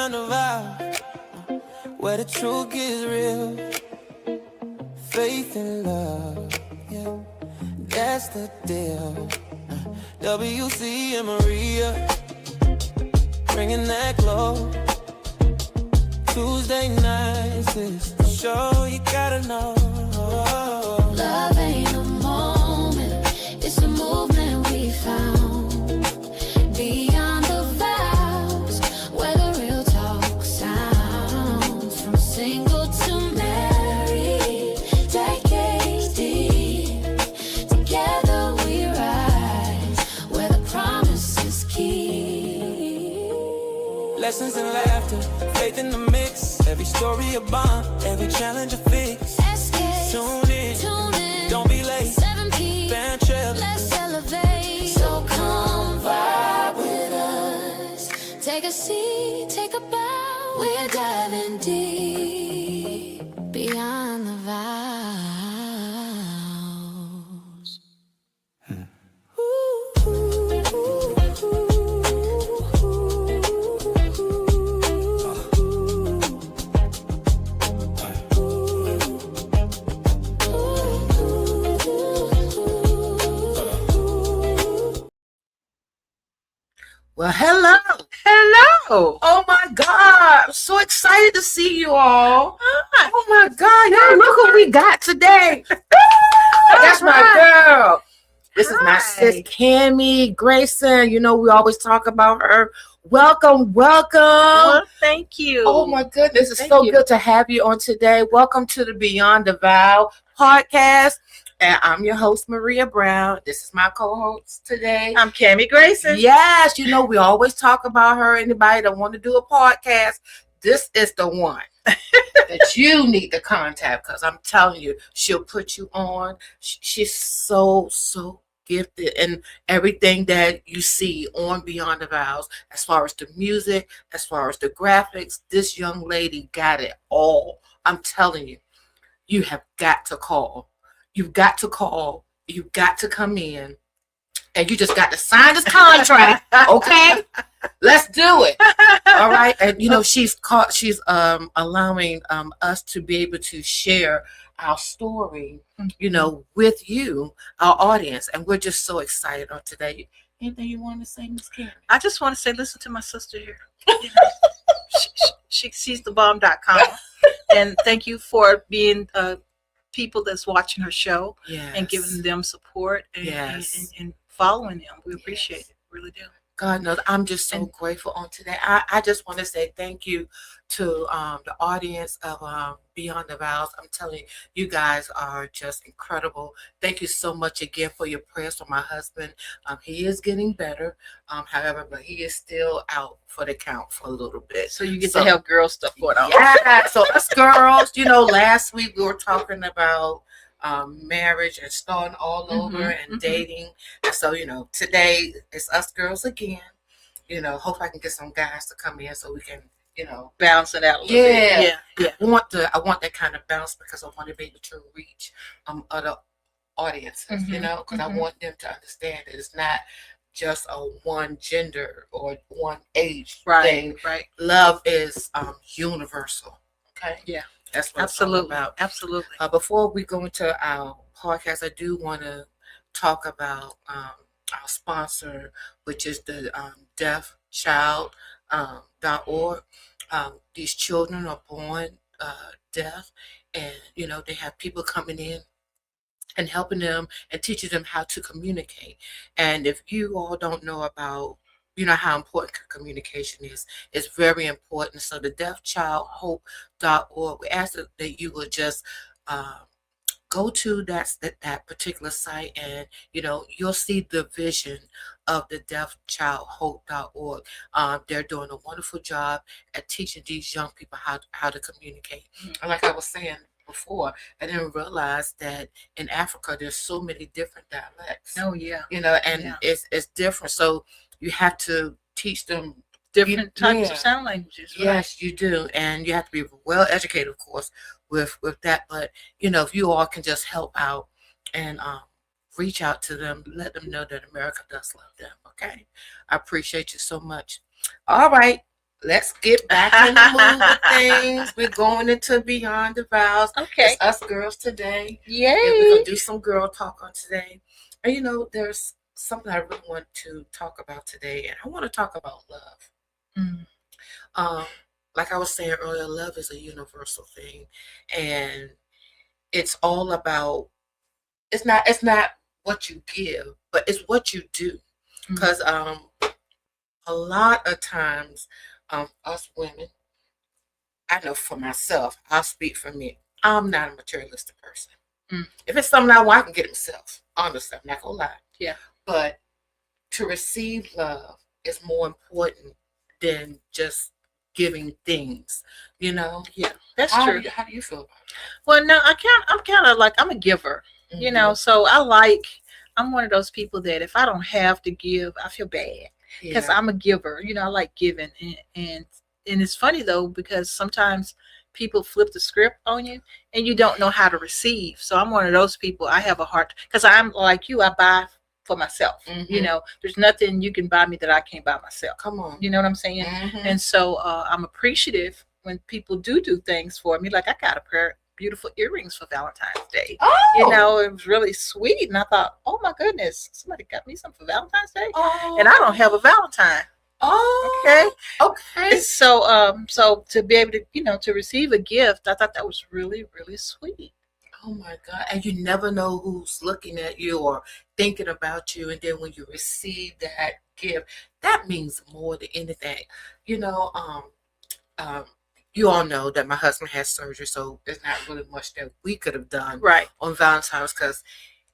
beyond the vows, where the truth gets real. Faith and love, yeah, that's the deal. WC and Maria, bringing that glow. Tuesday nights is the show you gotta know. Love ain't a moment, it's a movement we found. Beyond the vows, where the real talk sounds. From single to married, decades deep. Together we rise, where the promise is key. Lessons in laughter, faith in the mix. Every story a bond, every challenge a fix. SKST, Tune in, don't be late. 7 p.m. Fan trail, Let's elevate. So come vibe with us. Take a seat, take a bow. We're diving deep beyond the vows. Well, hello. Oh my God. I'm so excited to see you all. Oh my God. Y'all look who we got today. That's my girl. This is my sis, Kami Grayson. You know, we always talk about her. Welcome. Well, thank you. Oh my goodness. It's so good to have you on today. Welcome to the Beyond the Vows podcast. And I'm your host, Maria Brown. This is my co-host today. I'm Kami Grayson. Yes, you know, we always talk about her. Anybody that want to do a podcast, this is the one that you need to contact, because I'm telling you, she'll put you on. She's so gifted in everything that you see on Beyond the Vows, as far as the music, as far as the graphics. This young lady got it all. I'm telling you, you have got to call. You've got to call. You've got to come in. And you just got to sign this contract. Okay? Let's do it. All right. And you know, she's allowing us to be able to share our story, you know, with you, our audience. And we're just so excited on today. Anything you want to say, Miss Karen? I just want to say, listen to my sister here. You know, she's the bomb.com. And thank you for being people that's watching her show and giving them support and following them. We appreciate it. Really do. God knows, I'm just so grateful on today. I just want to say thank you to the audience of Beyond the Vows. I'm telling you, you guys are just incredible. Thank you so much again for your prayers for my husband. He is getting better, however, but he is still out for the count for a little bit. So you get to have girl stuff going on. Yeah, so us girls, you know, last week we were talking about marriage and starting all over and dating. And so, you know, today it's us girls again. You know, hope I can get some guys to come in so we can, you know, balance it out a little bit. Yeah. I want that kind of balance, because I want to be able to reach other audiences, you know, because I want them to understand that it's not just a one gender or one age thing. Right. Love is universal. Okay. Yeah. That's what it's all about. Absolutely. Before we go into our podcast, I do want to talk about our sponsor, which is the deafchild.org. These children are born deaf, and you know, they have people coming in and helping them and teaching them how to communicate. And if you all don't know about, you know, how important communication is, it's very important. So the deafchildhope.org, we ask that you would just go to that particular site, and you know, you'll see the vision of the deafchildhope.org. They're doing a wonderful job at teaching these young people how to communicate. And like I was saying before, I didn't realize that in Africa there's so many different dialects. Oh yeah. You know, and it's different. So you have to teach them different types of sound languages. Right? Yes, you do. And you have to be well educated, of course, with that. But, you know, if you all can just help out and reach out to them, let them know that America does love them. Okay. I appreciate you so much. All right. let's get back in the mood of things. We're going into Beyond the Vows. Okay. It's us girls today. Yay. And we're going to do some girl talk on today. And you know, there's something I really want to talk about today. And I want to talk about love. Like I was saying earlier, love is a universal thing. And it's all about, it's not what you give, but it's what you do. Because a lot of times, us women, I know for myself, I'll speak for me, I'm not a materialistic person. If it's something I want, I can get it myself. Honestly, I'm not gonna lie. Yeah. But to receive love is more important than just giving things, you know? Yeah, that's How true. How do you feel about it? Well, no, I'm kind of like, I'm a giver, you know, so I'm one of those people that if I don't have to give, I feel bad because I'm a giver, you know, I like giving. And it's funny though, because sometimes people flip the script on you and you don't know how to receive. So I'm one of those people. I have a heart because I'm like you, I buy for myself. You know, there's nothing you can buy me that I can't buy myself. Come on. You know what I'm saying? And so I'm appreciative when people do things for me. Like I got a pair of beautiful earrings for Valentine's Day. Oh. You know, it was really sweet. And I thought, oh my goodness, somebody got me something for Valentine's Day. Oh. And I don't have a Valentine. Oh. Okay. So to be able to, you know, to receive a gift, I thought that was really, really sweet. Oh my God. And you never know who's looking at you or thinking about you. And then when you receive that gift, that means more than anything. You know, you all know that my husband has surgery, so there's not really much that we could have done on Valentine's because,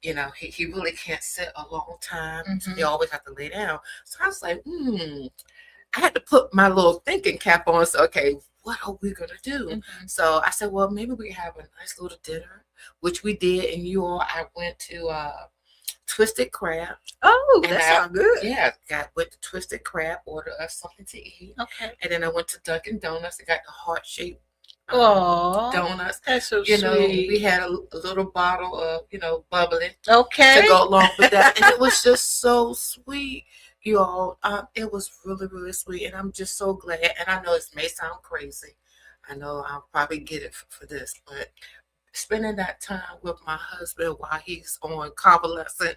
you know, he really can't sit a long time. So he always have to lay down. So I was like, I had to put my little thinking cap on. So, okay, what are we going to do? So I said, well, maybe we have a nice little dinner, which we did. And I went to Twisted Crab. Oh, that sounds good. Yeah, went to Twisted Crab, ordered us something to eat. Okay. And then I went to Dunkin' Donuts and got the heart-shaped donuts. That's so you sweet. know, we had a little bottle of, you know, bubbly to go along with that. And it was just so sweet, you all. It was really, really sweet. And I'm just so glad. And I know it may sound crazy. I know I'll probably get it for this, but spending that time with my husband while he's on convalescent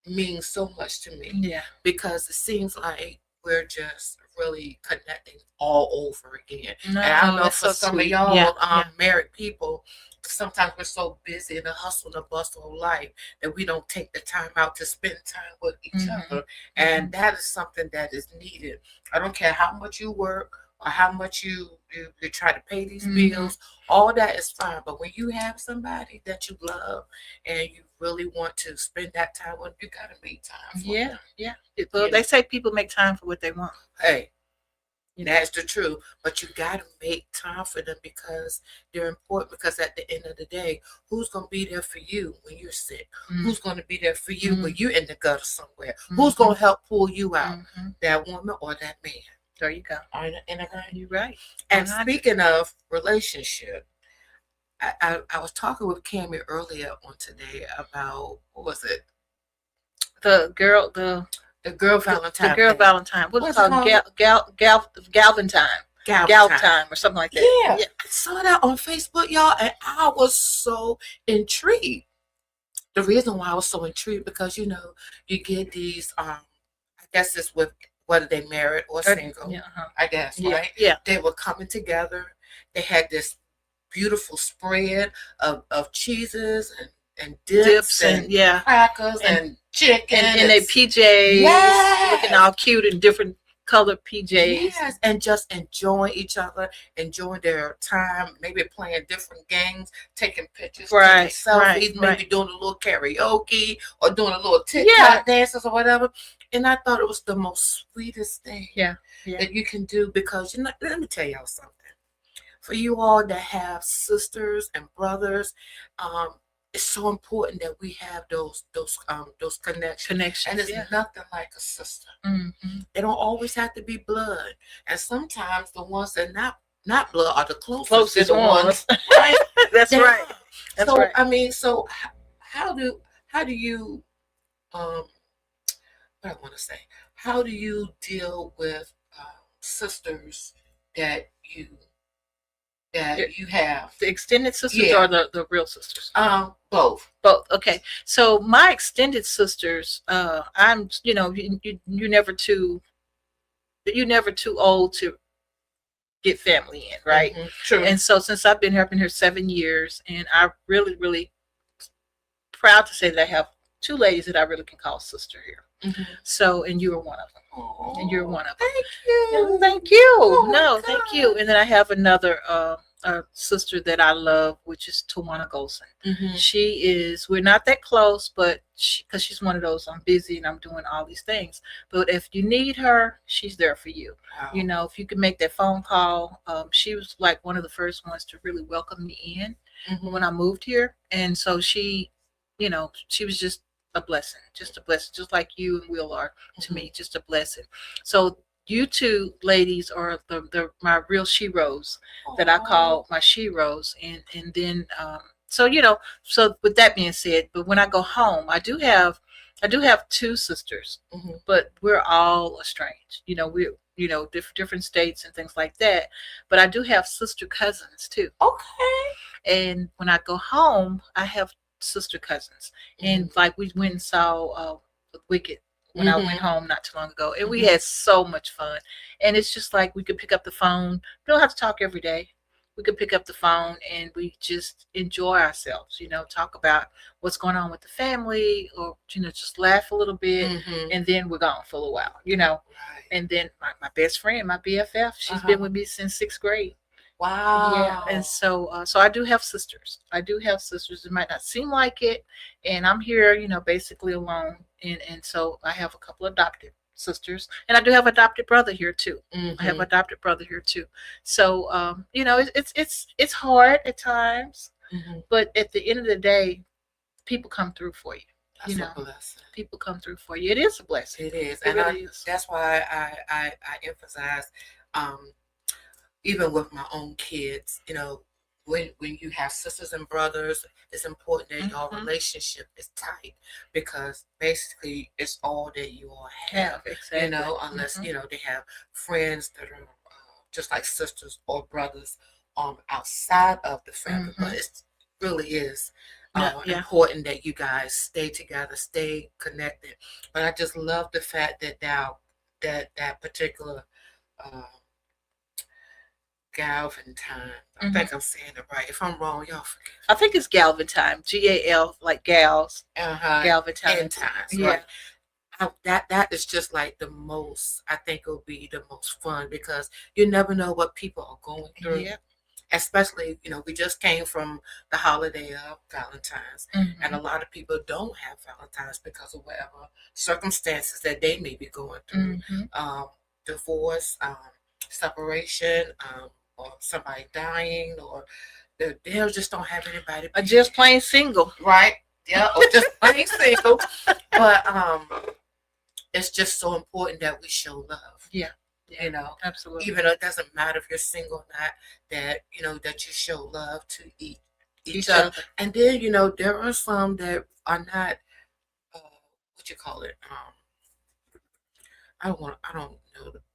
means so much to me. Yeah. Because it seems like we're just really connecting all over again. No, and I know that's for so some sweet. of y'all Yeah. married people, sometimes we're so busy in the hustle and bustle of life that we don't take the time out to spend time with each other. And that is something that is needed. I don't care how much you work or how much you try to pay these bills, all that is fine. But when you have somebody that you love and you really want to spend that time with, you got to make time for them. Yeah. Well, they say people make time for what they want. Hey, that's the truth. But you got to make time for them because they're important. Because at the end of the day, who's going to be there for you when you're sick? Who's going to be there for you when you're in the gutter somewhere? Who's going to help pull you out? That woman or that man? There you go. You're right. And speaking of relationship, I was talking with Kami earlier on today about, what was it? The girl Valentine. The girl Valentine. What's it called? Galvantine. Galvantine or something like that. Yeah. I saw that on Facebook, y'all, and I was so intrigued. The reason why I was so intrigued because, you know, you get these, I guess it's with whether they married or single, I guess, right? Yeah. They were coming together. They had this beautiful spread of cheeses and dips and crackers and chicken. And their PJs, looking all cute in different colored PJs. Yes, and just enjoying each other, enjoying their time, maybe playing different games, taking pictures, taking selfies, maybe doing a little karaoke or doing a little TikTok dances or whatever. And I thought it was the most sweetest thing that you can do because, you know, let me tell y'all something. For you all that have sisters and brothers, it's so important that we have those connections. And it's nothing like a sister. They don't always have to be blood. And sometimes the ones that not blood are the closest ones. Right? That's right. That's so, right. I mean, so how do you what I want to say? How do you deal with sisters that you have? The extended sisters Yeah. or the real sisters? Both. Both. Okay. So my extended sisters, I'm, you're never too old to get family in, right? Mm-hmm. True. And so since I've been here 7 years, and I really, really proud to say that I have 2 ladies that I really can call sister here. Mm-hmm. So, and you are one of them. Oh, And you're one of them. Thank you. Yeah, thank you. Oh, No, God. thank you. And then I have another sister that I love, which is Tawana Golson. Mm-hmm. We're not that close, but because she's one of those, I'm busy and I'm doing all these things. But if you need her, she's there for you. Wow. If you can make that phone call, she was like one of the first ones to really welcome me in Mm-hmm. when I moved here. And so she was just a blessing, just like you and Will are to Mm-hmm. me, just a blessing. So you 2 ladies are my real sheroes that I call my sheroes, and then so with that being said, but when I go home, I do have 2 sisters, Mm-hmm. but we're all estranged. We're different states and things like that. But I do have sister cousins too. Okay. And when I go home, I have sister cousins. And like we went and saw Wicked when I went home not too long ago, and we had so much fun. And it's just like we could pick up the phone. We don't have to talk every day. We could pick up the phone and we just enjoy ourselves, talk about what's going on with the family, or just laugh a little bit, Mm-hmm. and then we're gone for a while, Right. And then my best friend, my BFF, she's been with me since 6th grade. Wow. Yeah, and so I do have sisters. It might not seem like it, and I'm here, basically alone, and so I have a couple adopted sisters, and I do have adopted brother here too. Mm-hmm. I have adopted brother here too. So it's hard at times, Mm-hmm. but at the end of the day, people come through for you. That's a blessing. People come through for you. It is a blessing. It is, It and really is. that's why I emphasize, even with my own kids, when you have sisters and brothers, it's important that your relationship is tight, because basically it's all that you all have. Exactly. Unless they have friends that are just like sisters or brothers outside of the family, but it really is important that you guys stay together, stay connected. But I just love the fact that that particular Galvantine, I think I'm saying it right. If I'm wrong, y'all forgive. I think it's Galvantine, GAL, like gals, Galvantine. And times, Yeah. right. That is just like the most, I think it'll be the most fun, because you never know what people are going through. Yeah. Especially, we just came from the holiday of Valentine's, and a lot of people don't have Valentine's because of whatever circumstances that they may be going through. Divorce, separation, or somebody dying, or they just don't have anybody. Or just plain single. Right. Yeah, or just plain single. But it's just so important that we show love. Yeah. Absolutely. Even though it doesn't matter if you're single or not, that that you show love to each other. And then there are some that are not what you call it. I don't know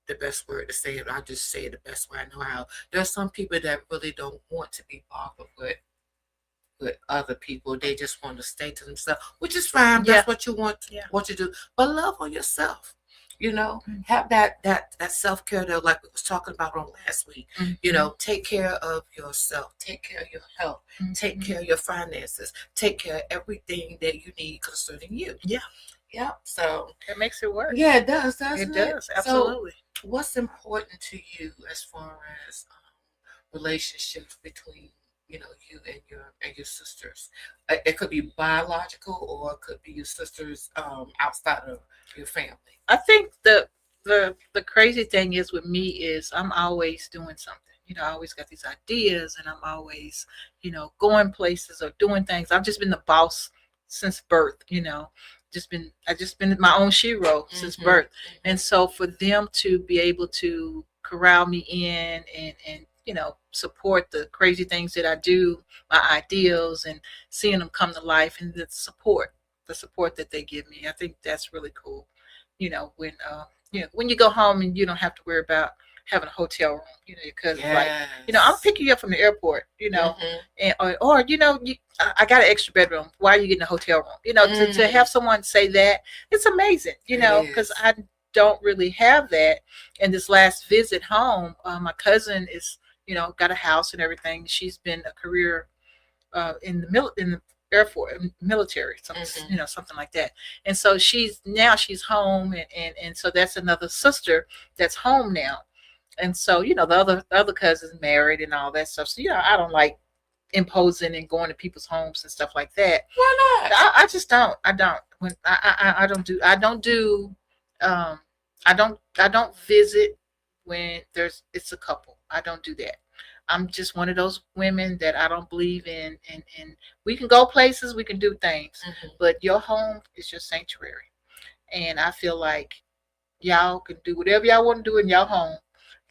the best word to say it. I'll just say it the best way I know how. There are some people that really don't want to be bothered with other people. They just want to stay to themselves, which is fine. That's what you want to do. But love on yourself. Have that self-care that, like we was talking about on last week. Take care of yourself, take care of your health, take care of your finances, take care of everything that you need concerning you. Yeah. So it makes it work. Yeah, it does, doesn't it? It does, absolutely. So what's important to you as far as relationships between you and your sisters? It could be biological, or it could be your sisters outside of your family. I think the crazy thing is with me is I'm always doing something. I always got these ideas, and I'm always going places or doing things. I've just been the boss since birth. I just been my own shero since birth. And so for them to be able to corral me in and support the crazy things that I do, my ideals, and seeing them come to life, and the support that they give me, I think that's really cool. When you go home and you don't have to worry about having a hotel room, because like, I'm picking you up from the airport, and or I got an extra bedroom. Why are you getting a hotel room? To have someone say that, it's amazing, because I don't really have that. And this last visit home, my cousin is, got a house and everything. She's been a career in the Air Force, military, something like that. And so she's home, and so that's another sister that's home now. And so, the other cousin's married and all that stuff. So, I don't like imposing and going to people's homes and stuff like that. Why not? I just don't. I don't. When I don't visit when it's a couple. I don't do that. I'm just one of those women that I don't believe in. And we can go places, we can do things, but your home is your sanctuary. And I feel like y'all can do whatever y'all want to do in your home.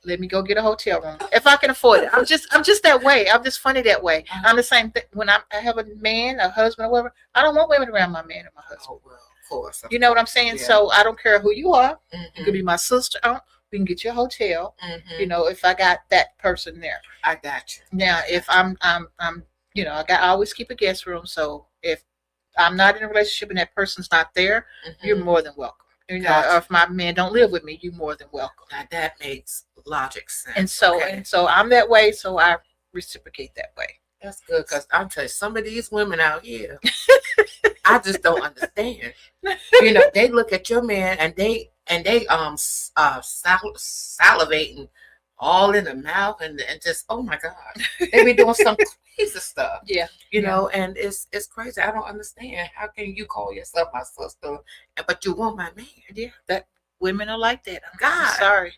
Let me go get a hotel room if I can afford it. I'm just that way. I'm just funny that way. I'm the same thing. When I have a man, a husband, or whatever, I don't want women around my man or my husband. Oh, well, of course. You know what I'm saying? Yeah. So I don't care who you are. You could be my sister. We can get you a hotel. If I got that person there, I got you. Now, if I'm, I always keep a guest room. So if I'm not in a relationship and that person's not there, you're more than welcome. Or if my man don't live with me, you're more than welcome. Now that makes logic sense. And so I'm that way. So I reciprocate that way. That's good, because I'll tell you, some of these women out here, I just don't understand. They look at your man and they salivating all in the mouth and just, oh my God, they be doing some crazy stuff. And it's crazy. I don't understand. How can you call yourself my sister, but you want my man? Yeah, that women are like that. I'm sorry,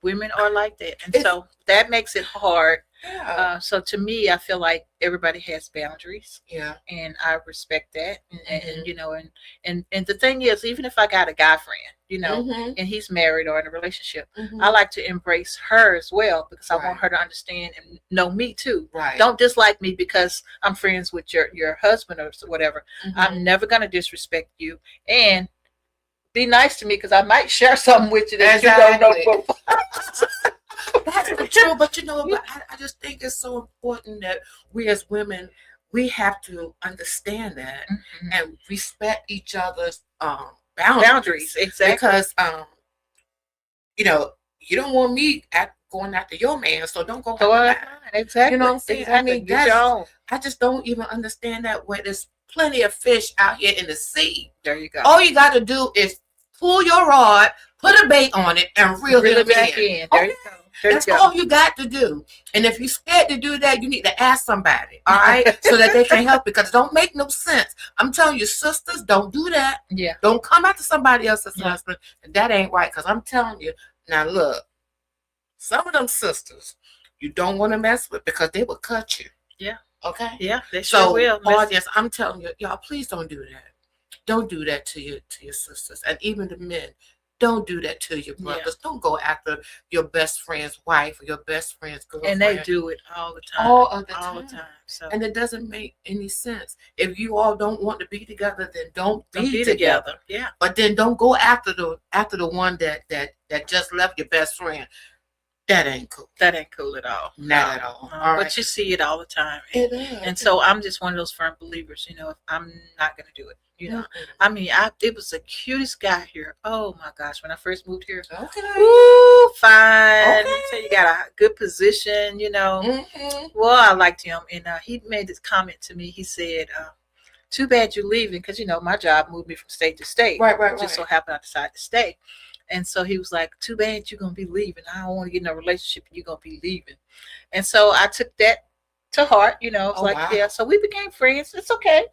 women are like that, and so that makes it hard. Yeah. So to me, I feel like everybody has boundaries. Yeah. And I respect that. And the thing is, even if I got a guy friend, and he's married or in a relationship, I like to embrace her as well, because I want her to understand and know me too. Right. Don't dislike me because I'm friends with your husband or whatever. I'm never going to disrespect you. And be nice to me, because I might share something with you that you don't know. That's true, but I just think it's so important that we as women, we have to understand that and respect each other's boundaries. Exactly. Because you don't want me going after your man, so don't go after mine. Exactly. You know what I'm saying? Exactly. I mean, I just don't even understand that when there's plenty of fish out here in the sea. There you go. All you got to do is pull your rod, put a bait on it, and reel it back in. There you go. That's all you got to do. And if you're scared to do that, you need to ask somebody, all right? So that they can help you, because it don't make no sense. I'm telling you, sisters, don't do that. Yeah. Don't come after somebody else's husband. That ain't right, because I'm telling you. Now, look, some of them sisters you don't want to mess with, because they will cut you. Yeah. Okay? Yeah, they sure will. Audience, I'm telling you, y'all, please don't do that. Don't do that to your sisters. And even the men. Don't do that to your brothers. Yeah. Don't go after your best friend's wife or your best friend's girlfriend. And they do it all the time. All the time. So. And it doesn't make any sense. If you all don't want to be together, then don't be together. Yeah. But then don't go after the one that just left your best friend. That ain't cool. That ain't cool at all. Not at all. All but you see it all the time. It is. And so I'm just one of those firm believers, if I'm not going to do it. I mean, it was the cutest guy here. Oh my gosh, when I first moved here. Okay. Ooh, fine. Okay. So you got a good position, Well, I liked him, and he made this comment to me. He said, "Too bad you're leaving, because my job moved me from state to state. Right. Just so happened I decided to stay." And so he was like, "Too bad you're gonna be leaving. I don't want to get in a relationship and you're gonna be leaving." And so I took that to heart. Wow. Yeah. So we became friends. It's okay,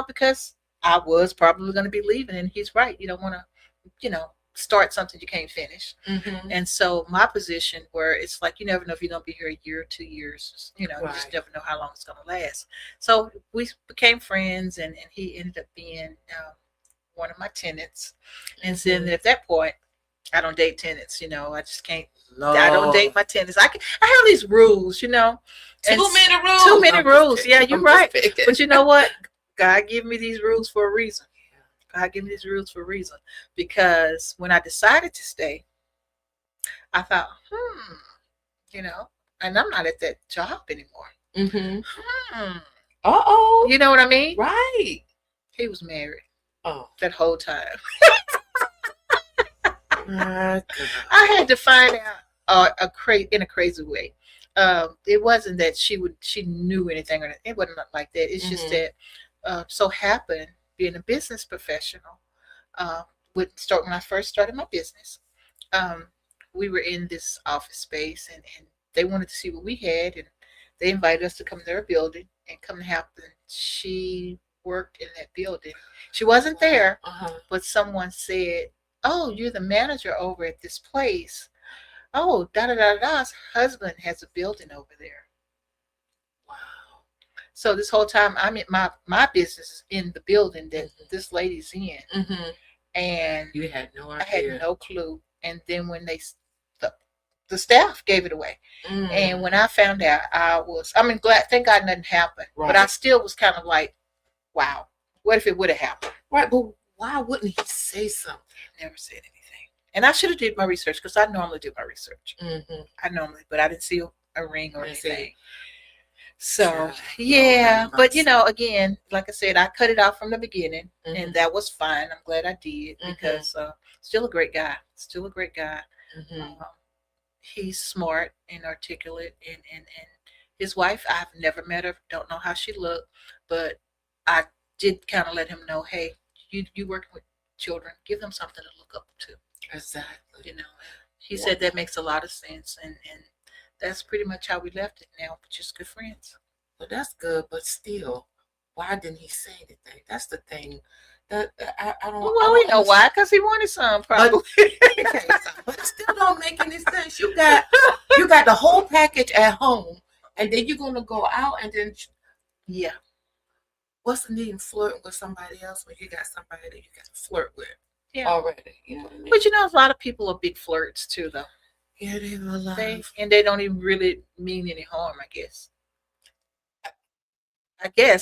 because I was probably going to be leaving, and he's right. You don't want to, start something you can't finish. And so my position, where it's like, you never know if you're going to be here a year or 2 years, you just never know how long it's going to last. So we became friends, and he ended up being one of my tenants. And then at that point, I don't date tenants, I just can't. No. I don't date my tenants. I have these rules, Too many rules. Too many rules. Yeah, you're right. But you know what? God gave me these rules for a reason. God gave me these rules for a reason. Because when I decided to stay, I thought, you know, and I'm not at that job anymore. Mm-hmm. Hmm. Uh-oh. You know what I mean? Right. He was married Oh. that whole time. My God. I had to find out in a crazy way. It wasn't that she knew anything or it wasn't like that. It's just that so happened being a business professional. When I first started my business, we were in this office space and they wanted to see what we had, and they invited us to come to their building, and come to happen, she worked in that building. She wasn't there, but someone said, "Oh, you're the manager over at this place. Oh, da's husband has a building over there." Wow. So this whole time I'm at my business is in the building that this lady's in. And You had no idea. I had no clue. And then when the staff gave it away. And when I found out, glad, thank God nothing happened. Right. But I still was kind of like, wow, what if it would have happened? Right, but why wouldn't he say something? Never said anything. And I should have did my research because I normally do my research. But I didn't see a ring or anything. So, yeah. But, again, like I said, I cut it out from the beginning, and that was fine. I'm glad I did because still a great guy. He's smart and articulate, and his wife, I've never met her, don't know how she looked, but I did kind of let him know, hey, you working with children, give them something to look up to. Exactly. He said that makes a lot of sense, and that's pretty much how we left it now, just good friends. Well, that's good, but still, why didn't he say anything? That's the thing. That I don't. Well, we know why, because he wanted some, probably. But it still don't make any sense. You got the whole package at home, and then you're gonna go out and then what's the need in flirting with somebody else when you got somebody that you got to flirt with already? You know what I mean? But a lot of people are big flirts too, though. Yeah, they will lie. And they don't even really mean any harm, I guess.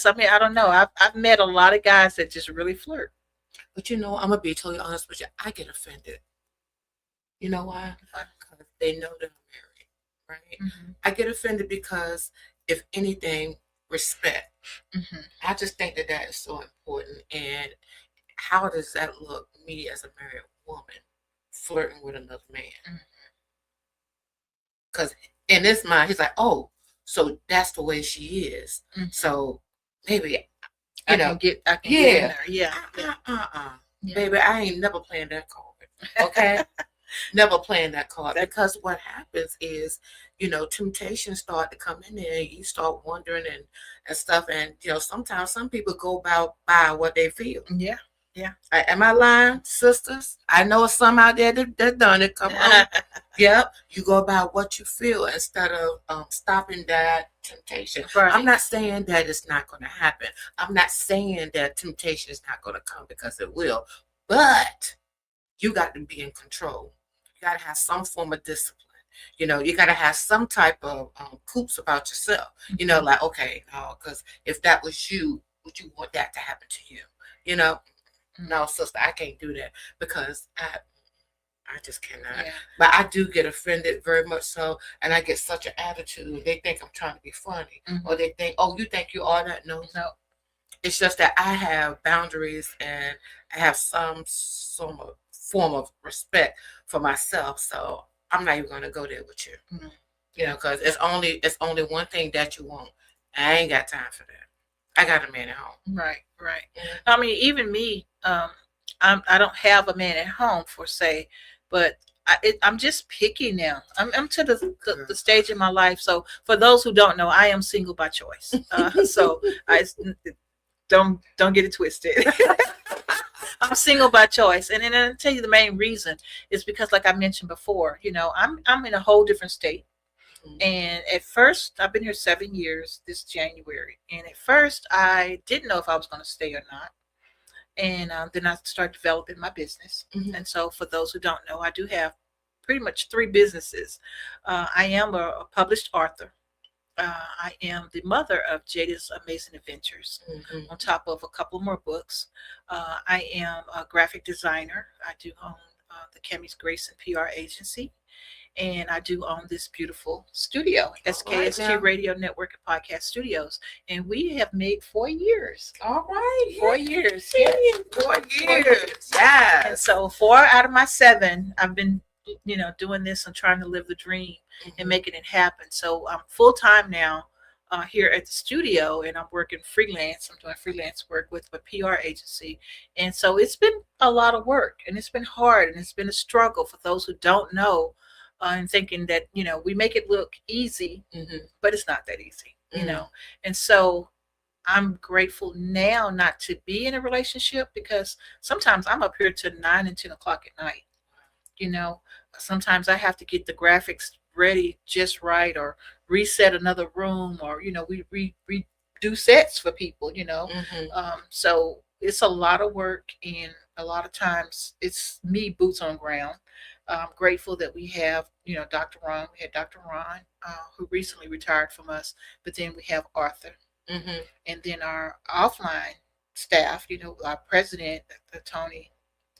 I mean, I don't know. I've met a lot of guys that just really flirt. But I'm gonna be totally honest with you. I get offended. You know why? Because they know that I'm married, right? I get offended because, if anything, respect. I just think that is so important. And how does that look, me as a married woman flirting with another man? Because in his mind, he's like, oh, so that's the way she is. So maybe I can get in there. Yeah. Baby, I ain't never playing that card. Okay. Never playing that card, because what happens is, temptations start to come in there. You start wondering and stuff, and sometimes some people go by what they feel. Yeah. Am I lying, sisters? I know some out there that done it. Come on. Yep. You go about what you feel instead of stopping that temptation. Right. I'm not saying that it's not going to happen. I'm not saying that temptation is not going to come, because it will. But you got to be in control. You got to have some form of discipline. You got to have some type of coops about yourself. Like, okay, no, because if that was you, would you want that to happen to you? No, sister, I can't do that, because I just cannot. But I do get offended, very much so, and I get such an attitude. They think I'm trying to be funny, or they think, oh, you think you are that? No. It's just that I have boundaries, and I have some form of respect for myself. So I'm not even going to go there with you. Because it's only one thing that you want. I ain't got time for that. I got a man at home. Right. I mean, even me, I don't have a man at home, for say, but I'm just picky now. I'm to the stage in my life. So for those who don't know, I am single by choice. So I don't get it twisted. I'm single by choice, and then I'll tell you the main reason is because, like I mentioned before, I'm in a whole different state. And at first, I've been here 7 years this January, and at first I didn't know if I was going to stay or not. And then I started developing my business. And so for those who don't know, I do have pretty much 3 businesses. I am a published author. I am the mother of Jada's Amazing Adventures, on top of a couple more books. I am a graphic designer. I do own the Kami Grayson PR agency. and I do own this beautiful studio, SKST Radio Network and Podcast Studios, and we have made 4 years. All right. 4 years. Yeah. 4 years. Yes. And so 4 out of my 7, I've been, doing this and trying to live the dream and making it happen. So I'm full time now here at the studio, and I'm working freelance. I'm doing freelance work with a PR agency. And so it's been a lot of work, and it's been hard, and it's been a struggle for those who don't know, and thinking that, we make it look easy, but it's not that easy, And so I'm grateful now not to be in a relationship, because sometimes I'm up here to 9 and 10 o'clock at night. Sometimes I have to get the graphics ready just right, or reset another room, or we do sets for people. So it's a lot of work, and a lot of times it's me boots on ground. I'm grateful that we have Dr. Ron. We had Dr. Ron who recently retired from us, but then we have Arthur, and then our offline staff. Our president, Tony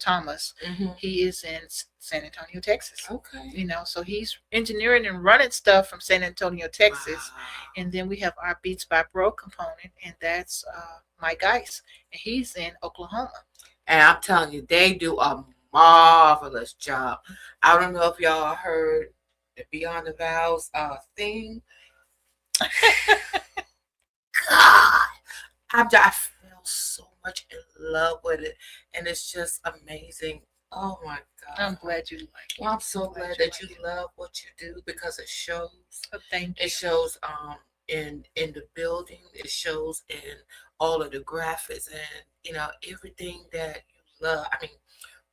Thomas, he is in San Antonio, Texas. Okay. So he's engineering and running stuff from San Antonio, Texas. Wow. And then we have our Beats by Bro component, and that's Mike Ice, and he's in Oklahoma. And I'm telling you, they do a marvelous job. I don't know if y'all heard the Beyond the Vows theme. God, I feel so much in love with it, and it's just amazing. Oh my God! I'm glad you like it. Well, I'm so glad that you love what you do, because it shows. Oh, thank you. It shows in the building. It shows in all of the graphics, and everything that you love. I mean,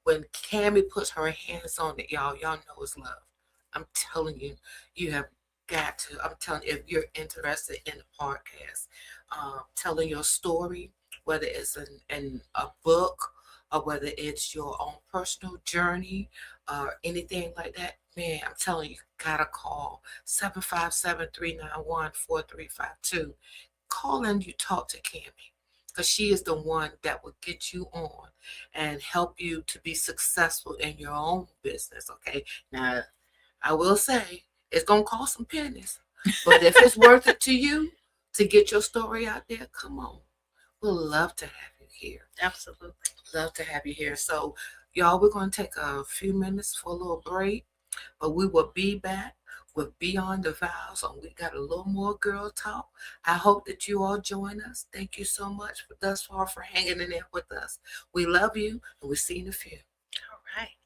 when Kami puts her hands on it, y'all know it's love. I'm telling you, you have got to. I'm telling you, if you're interested in the podcast, telling your story, whether it's in a book, or whether it's your own personal journey, or anything like that, man, I'm telling you, gotta call 757-391-4352. Call and you talk to Kami, because she is the one that will get you on and help you to be successful in your own business. Okay, now I will say it's gonna cost some pennies, but if it's worth it to you to get your story out there, come on. We'd love to have you here. Absolutely. Love to have you here. So, y'all, we're going to take a few minutes for a little break, but we will be back with Beyond the Vows, and we got a little more girl talk. I hope that you all join us. Thank you so much thus far for hanging in there with us. We love you, and we'll see you in a few. All right.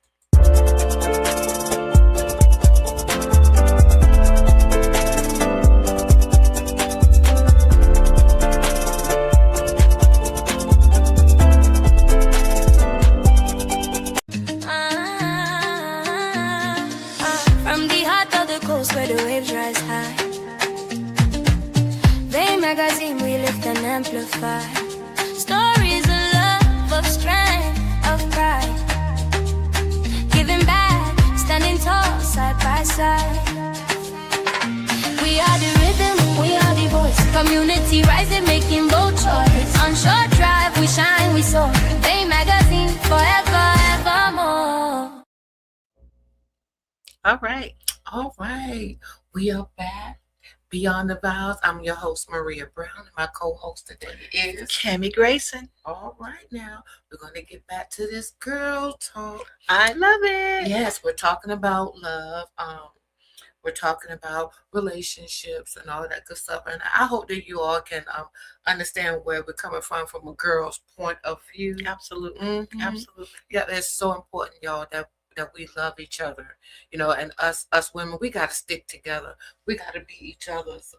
Where the waves rise high, Bay magazine, we lift and amplify stories of love, of strength, of pride, giving back, standing tall, side by side. We are the rhythm, we are the voice, community rising, making bold choice. On short drive, we shine, we soar, Bay magazine, forever, evermore. All right. All right, we are back. Beyond the Vows. I'm your host, Maria Brown, and my co-host today is Kami Grayson. All right, now we're going to get back to this girl talk. I love it. Yes, we're talking about love. We're talking about relationships and all that good stuff. And I hope that you all can understand where we're coming from a girl's point of view. Absolutely. Absolutely. Yeah, it's so important, y'all, that we love each other, and us women, we got to stick together. We got to be each other's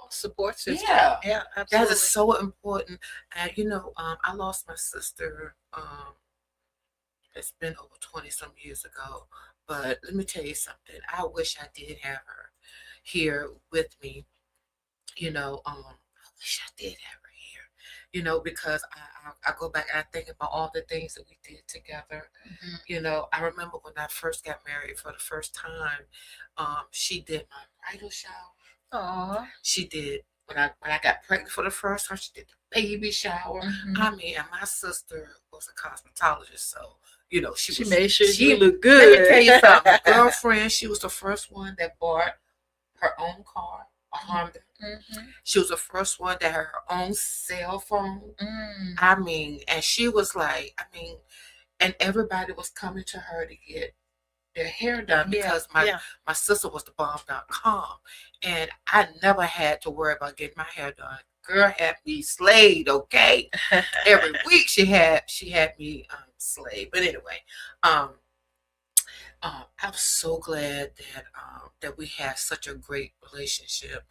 support system. Yeah, absolutely. That is so important. And I lost my sister. It's been over 20 some years ago. But let me tell you something. I wish I did have her here with me. I wish I did have her here. Because I go back and I think about all the things that we did together. I remember when I first got married for the first time, she did my bridal shower. Aww. She did when I got pregnant for the first time. She did the baby shower. I mean, and my sister was a cosmetologist, so She made sure she you look Let good. me tell you something. Girlfriend, she was the first one that bought her own car, a Honda. She was the first one that had her own cell phone. I mean, and she was like, and everybody was coming to her to get their hair done because my sister was the bomb.com, and I never had to worry about getting my hair done. Girl had me slayed, okay? Every week she had me slayed. But anyway, I'm so glad that we have such a great relationship,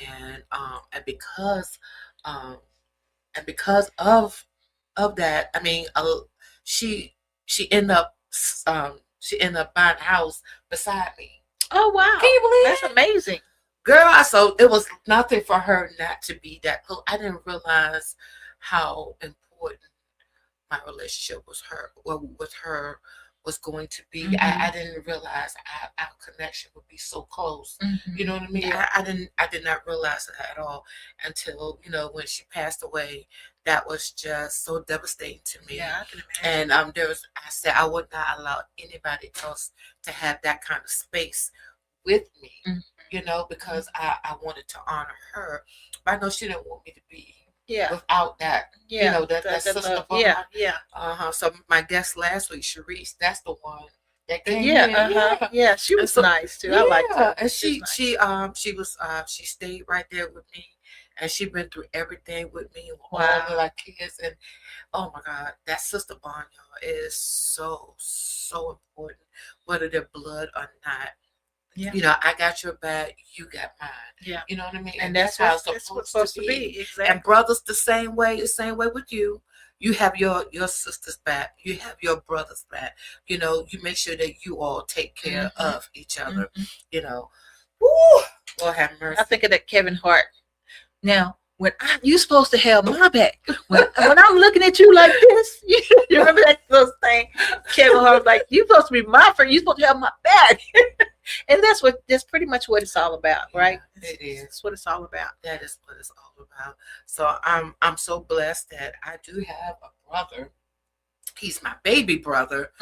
and um, because of that, she ended up buying a house beside me. Oh wow! Can you believe that's amazing, girl? So it was nothing for her not to be that close. I didn't realize how important my relationship with her was going to be. I didn't realize our connection would be so close. You know what I mean? Yeah. I did not realize that at all until when she passed away. That was just so devastating to me. Yeah, I can imagine. And I said I would not allow anybody else to have that kind of space with me. Because I wanted to honor her, but I know she didn't want me to be without that. That sister bond. So my guest last week, Sharice, that's the one that came in. Yeah, she was nice too. I liked her. And she stayed right there with me, and she been through everything with me, with all of our kids, and oh my God, that sister bond, y'all, is so important, whether they're blood or not. Yeah. I got your back, you got mine. Yeah. You know what I mean? And that's how it's supposed to be. Exactly. And brothers the same way with you. You have your sister's back. You have your brother's back. You make sure that you all take care of each other. Woo! Lord have mercy. I think of that Kevin Hart. Now, when you supposed to have my back. When I'm looking at you like this, you remember that little thing? Kevin Hart was like, you supposed to be my friend. You supposed to have my back. And that's pretty much what it's all about, right? It is. That's what it's all about. That is what it's all about. So I'm so blessed that I do have a brother. He's my baby brother,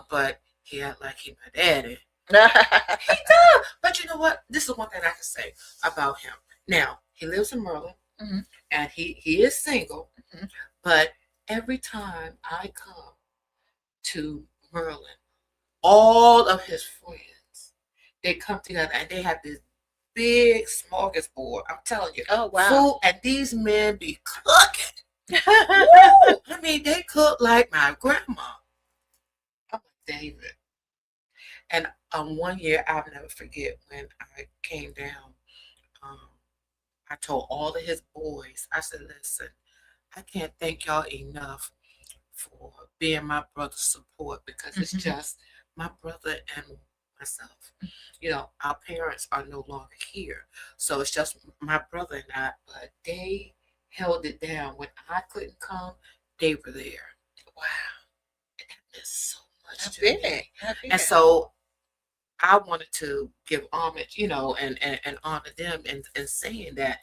but he act like he my daddy. He does. But you know what? This is one thing I can say about him. Now, he lives in Maryland, and he is single, but every time I come to Maryland, all of his friends, they come together and they have this big smorgasbord. I'm telling you. Oh, wow. Food, and these men be cooking. I mean, they cook like my grandma. I'm like, David. And one year, I'll never forget when I came down, I told all of his boys, I said, listen, I can't thank y'all enough for being my brother's support, because it's just my brother and myself. Our parents are no longer here, so it's just my brother and I, but they held it down. When I couldn't come, they were there. Wow. And that meant so much to me. And so I wanted to give homage, and honor them and saying that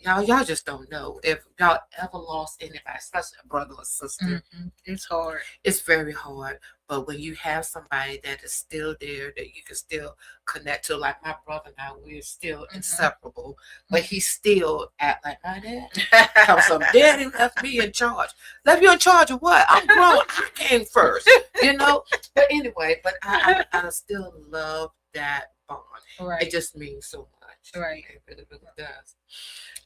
y'all just don't know if y'all ever lost anybody, especially a brother or sister. It's hard. It's very hard. But when you have somebody that is still there, that you can still connect to, like my brother and I, we're still inseparable. But he still act like my dad. So daddy left me in charge. Left you in charge of what? I'm grown. I came first. But anyway, I still love that bond. Right. It just means so much. Right. It really, really does.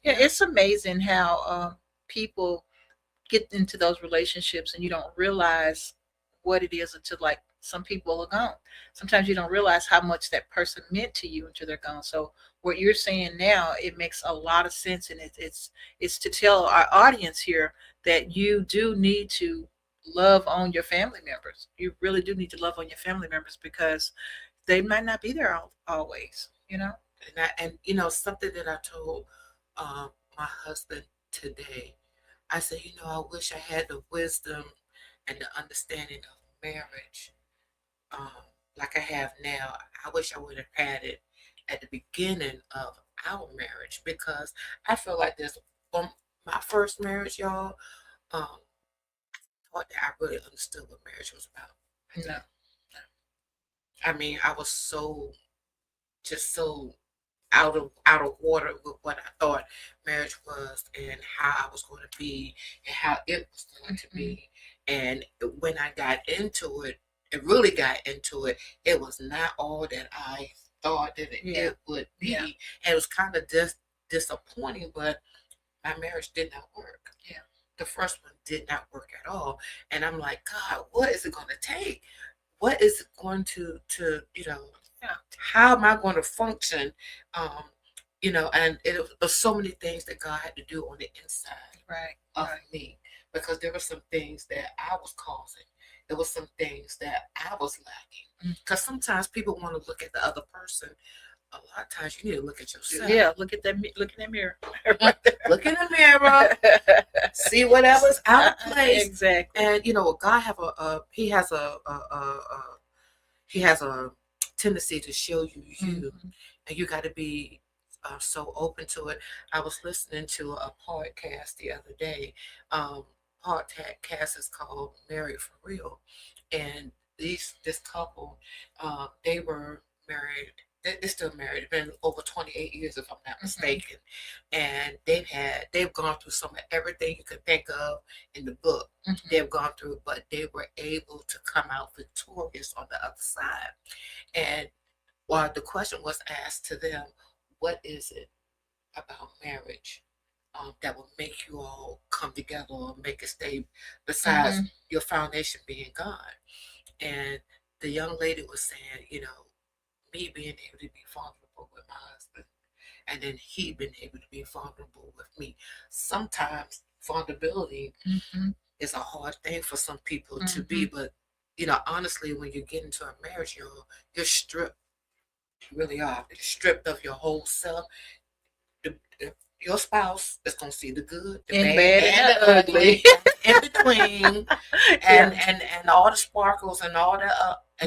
Yeah, it's amazing how people get into those relationships and you don't realize what it is until, like, some people are gone. Sometimes you don't realize how much that person meant to you until they're gone. So what you're saying now, it makes a lot of sense, and it's to tell our audience here that you do need to love on your family members. You really do need to love on your family members, because they might not be there always. And something that I told my husband today, I said, I wish I had the wisdom and the understanding of marriage like I have now. I wish I would have had it at the beginning of our marriage, because I feel like this, on my first marriage, y'all, thought that I really understood what marriage was about. No. I mean, I was just so out of water with what I thought marriage was and how I was going to be and how it was going to be. And when I got into it, really got into it, it was not all that I thought that it would be. Yeah. And it was kind of disappointing, but my marriage did not work. Yeah. The first one did not work at all. And I'm like, God, what is it going to take? What is it going to how am I going to function? And it was so many things that God had to do on the inside of me, because there were some things that I was causing. There were some things that I was lacking. Because sometimes people want to look at the other person. A lot of times you need to look at yourself. Yeah, look in that mirror. Look in the mirror. See whatever's out of place. Exactly. And God he has a tendency to show you, and you got to be so open to it. I was listening to a podcast the other day. Podcast is called Married for Real, and this couple, they were married. They're still married. It's been over 28 years, if I'm not mistaken. And they've gone through some of everything you could think of in the book. They've gone through, but they were able to come out victorious on the other side. And while the question was asked to them, what is it about marriage that will make you all come together or make it stay, besides your foundation being God? And the young lady was saying, me being able to be vulnerable with my husband, and then he being able to be vulnerable with me. Sometimes vulnerability is a hard thing for some people to be, but honestly, when you get into a marriage, you're stripped. You really are. You're stripped of your whole self. Your spouse is going to see the good, the bad, and the ugly, in between, and all the sparkles and all that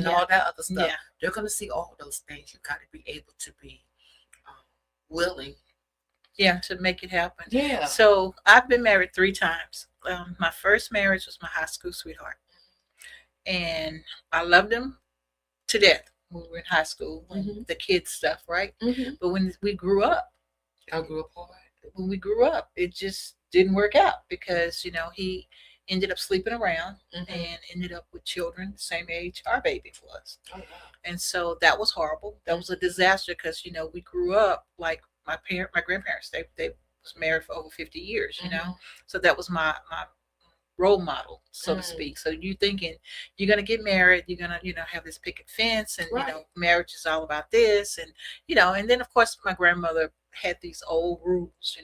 all that other stuff. Yeah. They're going to see all those things. You got to be able to be willing. Yeah, to make it happen. Yeah. So I've been married 3 times. My first marriage was my high school sweetheart, and I loved him to death when we were in high school, when the kids stuff, right? But when we grew up, when we grew up, it just didn't work out because he ended up sleeping around and ended up with children the same age our baby was. Oh, wow. And so that was horrible. That was a disaster because we grew up like my grandparents. They was married for over 50 years. So that was my role model, so to speak. So you thinking you're gonna get married, you're gonna have this picket fence, and marriage is all about this, and and then of course my grandmother had these old rules,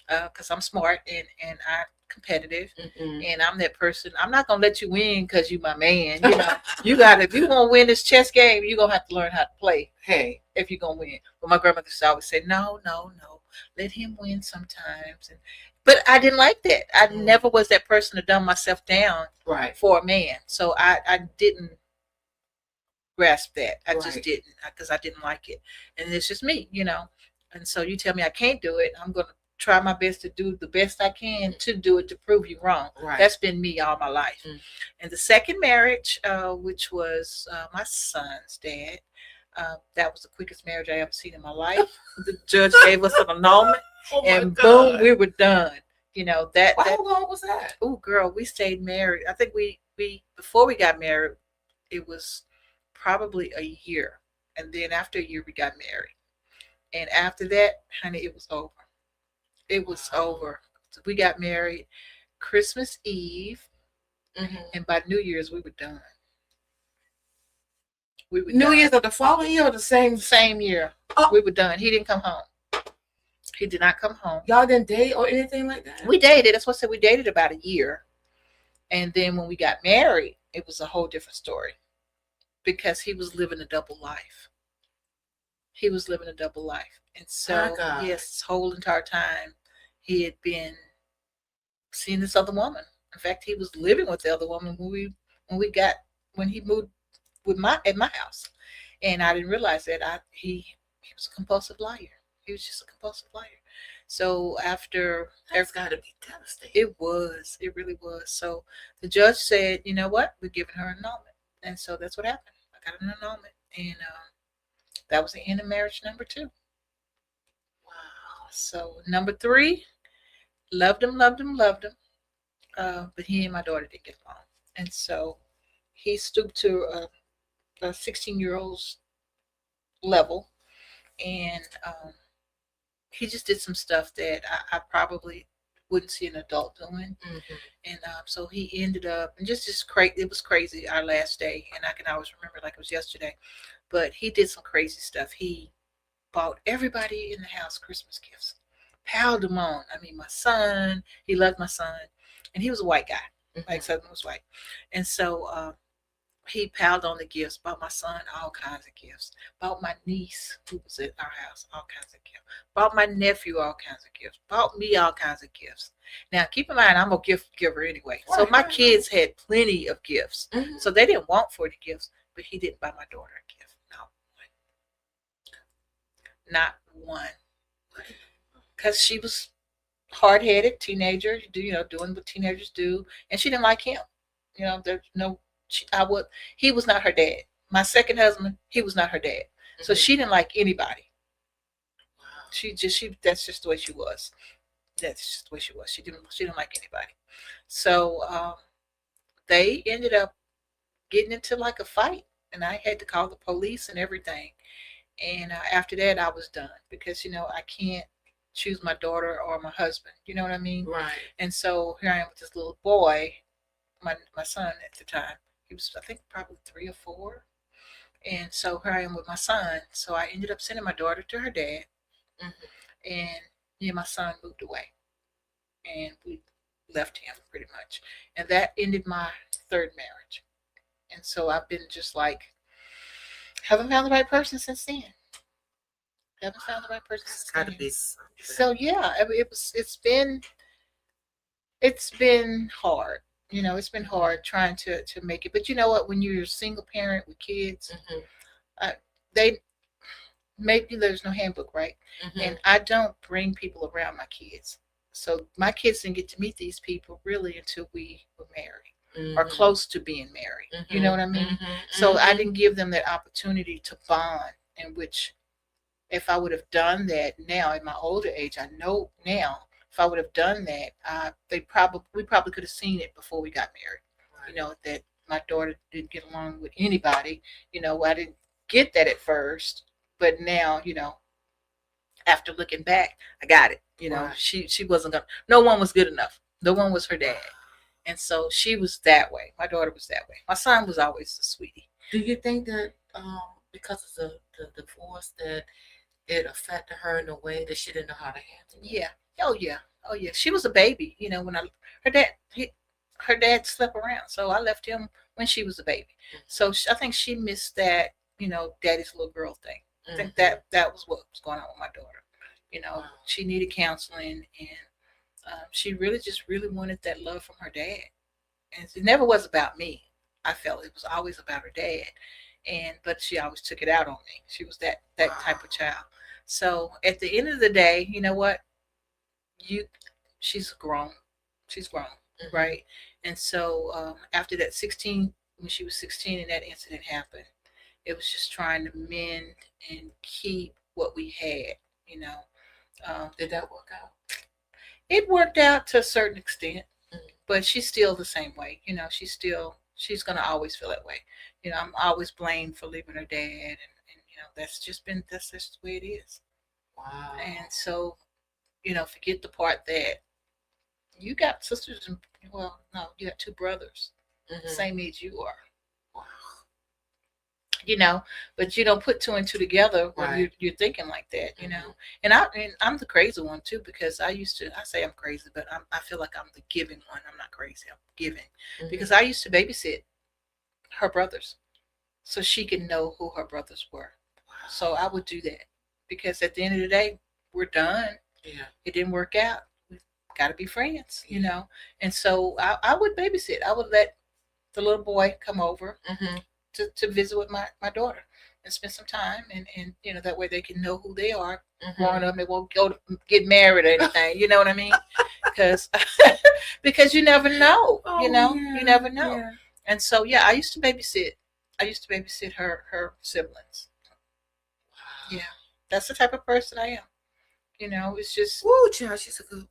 because I'm smart and I'm competitive, and I'm that person. I'm not gonna let you win because you my man. You got, if you want to win this chess game, you're gonna have to learn how to play. Hey, if you're gonna win. But my grandmother used to always say, no, let him win sometimes. But I didn't like that. I never was that person to dumb myself down for a man. So I didn't grasp that. I just didn't, because I didn't like it. And it's just me, And so you tell me I can't do it, I'm going to try my best to do the best I can to do it, to prove you wrong. That's been me all my life. And the second marriage, which was my son's dad, that was the quickest marriage I ever seen in my life. The judge gave us an annulment. And boom, we were done. How long was that? Oh, girl, we stayed married. I think we before we got married, it was probably a year, and then after a year we got married. And after that, honey, it was over. It was over. So we got married Christmas Eve, and by New Year's we were done. New Year's of the following year or the same year? Oh. We were done. He didn't come home. He did not come home. Y'all didn't date or anything like that? We dated. That's what I said. We dated about a year. And then when we got married, it was a whole different story. Because he was living a double life. And so, yes, this whole entire time, he had been seeing this other woman. In fact, he was living with the other woman when he moved at my house. And I didn't realize that he was a compulsive liar. He was just a compulsive liar. So after That's got to be devastating. it really was. So the judge said, you know what, we're giving her an annulment, and so that's what happened. I got an annulment, and that was the end of marriage number 2. Wow. So number 3, loved him, loved him, loved him, but he and my daughter didn't get along, and so he stooped to a 16-year-old's level, and he just did some stuff that I probably wouldn't see an adult doing. And so he ended up, and just crazy. It was crazy our last day, and I can always remember like it was yesterday. But he did some crazy stuff. He bought everybody in the house Christmas gifts, piled them on. I mean, my son, he loved my son, and he was a white guy, like Southern was white, and so he piled on the gifts, bought my son all kinds of gifts, bought my niece who was at our house all kinds of gifts, bought my nephew all kinds of gifts, bought me all kinds of gifts. Now keep in mind, I'm a gift giver anyway. So my kids had plenty of gifts. So they didn't want 40 gifts, but he didn't buy my daughter a gift. Not one. Because she was hard-headed teenager, doing what teenagers do, and she didn't like him. There's no, he was not her dad. My second husband, he was not her dad. So she didn't like anybody. That's just the way she was. That's just the way she was. She didn't like anybody. So they ended up getting into like a fight, and I had to call the police and everything. And after that, I was done because, I can't choose my daughter or my husband. You know what I mean? Right. And so here I am with this little boy, my son at the time. He was, I think, probably 3 or 4. And so here I am with my son. So I ended up sending my daughter to her dad. And me and my son moved away. And we left him pretty much. And that ended my 3rd marriage. And so I've been just like, haven't found the right person since then. Haven't found the right person since then. Gotta be something. So yeah, it's been hard. It's been hard trying to make it. But you know what? When you're a single parent with kids, maybe there's no handbook, right? And I don't bring people around my kids. So my kids didn't get to meet these people really until we were married. Or close to being married. You know what I mean? So I didn't give them that opportunity to bond, in which if I would have done that now at my older age, I know now if I would have done that, we probably could have seen it before we got married. Right. That my daughter didn't get along with anybody. I didn't get that at first, but now, after looking back, I got it. Right. She wasn't gonna. No one was good enough. No one was her dad. And so she was that way. My daughter was that way. My son was always a sweetie. Do you think that because of the divorce that it affected her in a way that she didn't know how to handle it? Yeah. Oh yeah. She was a baby. When her dad slept around, so I left him when she was a baby. So I think she missed that, daddy's little girl thing. I think that was what was going on with my daughter. She needed counseling, and she really wanted that love from her dad. And it never was about me. I felt it was always about her dad. But she always took it out on me. She was that type of child. So at the end of the day, you know what? She's grown. She's grown, right? And so after that 16, when she was 16 and that incident happened, it was just trying to mend and keep what we had, Did that work out? It worked out to a certain extent, but she's still the same way. She's going to always feel that way. I'm always blamed for leaving her dad. And that's just the way it is. Wow. And so, forget the part that you got sisters and, you got 2 brothers, same age you are. But you don't put 2 and 2 together when you're thinking like that, And I'm the crazy one too, because I say I'm crazy, but I feel like I'm the giving one. I'm not crazy. I'm giving because I used to babysit her brothers, so she could know who her brothers were. Wow. So I would do that because at the end of the day, we're done. Yeah. It didn't work out. We got to be friends, And so I would babysit. I would let the little boy come over. To visit with my daughter. and spend some time, and that way they can know who they are Mm-hmm. growing up. They won't go to get married or anything. You know what I mean? Because because you never know. Oh, You never know. Yeah. And so I used to babysit. I used to babysit her siblings. Yeah, that's the type of person I am. It's just Woo, child, she's a good one.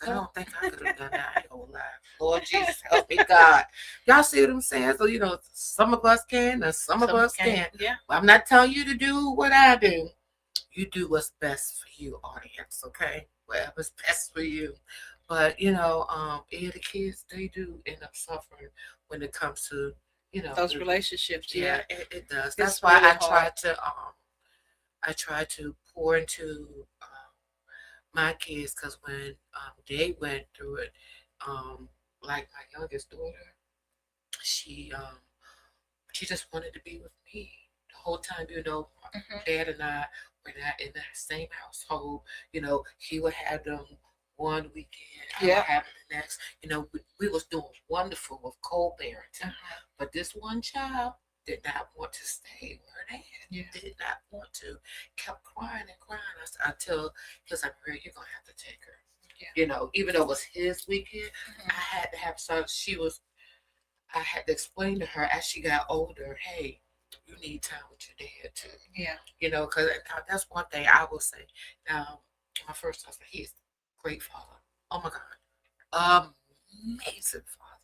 I don't think I could have done that. I ain't gonna lie. Lord Jesus, help me, God. Y'all see what I'm saying? So, some of us can and some of us can't. Yeah. Well, I'm not telling you to do what I do. You do what's best for you, audience, okay? Whatever's best for you. But, the kids, they do end up suffering when it comes to, those relationships. Yeah, it does. It's That's why really I try to pour into my kids, because when they went through it, like my youngest daughter, she just wanted to be with me the whole time. Dad and I were not in the same household. He would have them one weekend, I would have them the next. We was doing wonderful with co-parenting, but this one child did not want to stay where they had. Did not want to. Kept crying and crying until he was like, "Maria, you're gonna have to take her." Even though it was his weekend, I had to have I had to explain to her as she got older, hey, you need time with your dad too. Yeah. Because that's one thing I will say. Now, my first husband, he is a great father. Oh my God. Amazing father.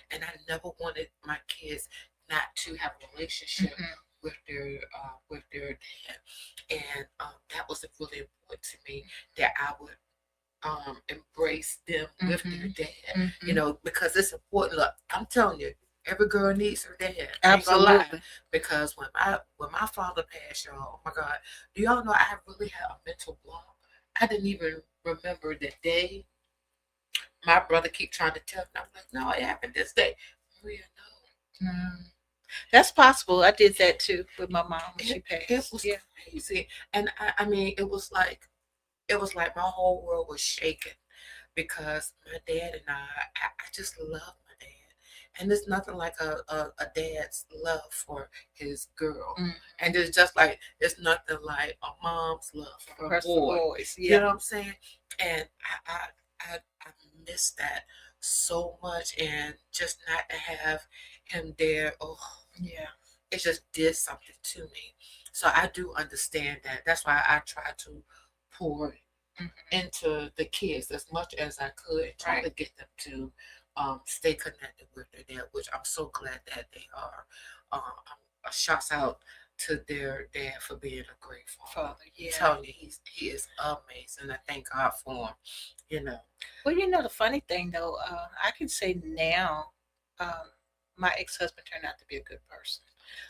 And I never wanted my kids not to have a relationship with their dad, and that was really important to me, that I would embrace them with their dad. Because it's important. Look, I'm telling you, every girl needs her dad. Absolutely. Because when my father passed, y'all, oh my God, do y'all know I really had a mental block? I didn't even remember the day. My brother keep trying to tell me. I'm like, no, it happened this day. Maria, no. That's possible. I did that too with my mom when she passed. It was crazy, and I mean, it was like my whole world was shaking, because my dad and I just love my dad, and there's nothing like a dad's love for his girl, and it's just like it's nothing like a mom's love for her boys. You know what I'm saying? And I miss that so much, and just not to have him there, it just did something to me. So I do understand that. That's why I try to pour into the kids as much as I could, and try to get them to stay connected with their dad, which I'm so glad that they are. Shouts out to their dad for being a great father. I'm telling you, he is amazing. I thank God for him. Well, the funny thing though, I can say now, my ex-husband turned out to be a good person.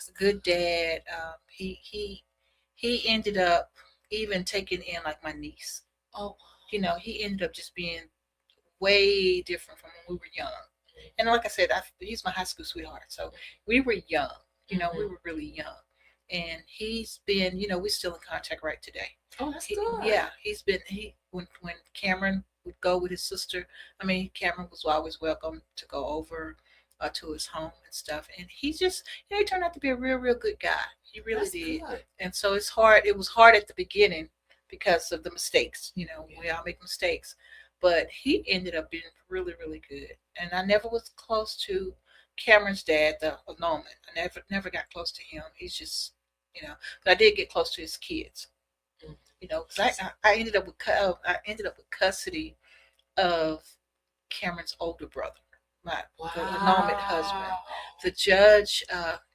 A good dad. He ended up even taking in like my niece. Oh, he ended up just being way different from when we were young. And like I said, he's my high school sweetheart. So we were young. We were really young. And he's been, we're still in contact right today. Oh, that's good. Yeah, when Cameron would go with his sister, Cameron was always welcome to go over to his home and stuff. And he just, he turned out to be a real, real good guy. He really did. Good. And so it's hard. It was hard at the beginning because of the mistakes. We all make mistakes. But he ended up being really, really good. And I never was close to Cameron's dad, the annulment. I never got close to him. He's just, but I did get close to his kids. Because I ended up with custody of Cameron's older brother, the annulment husband. The judge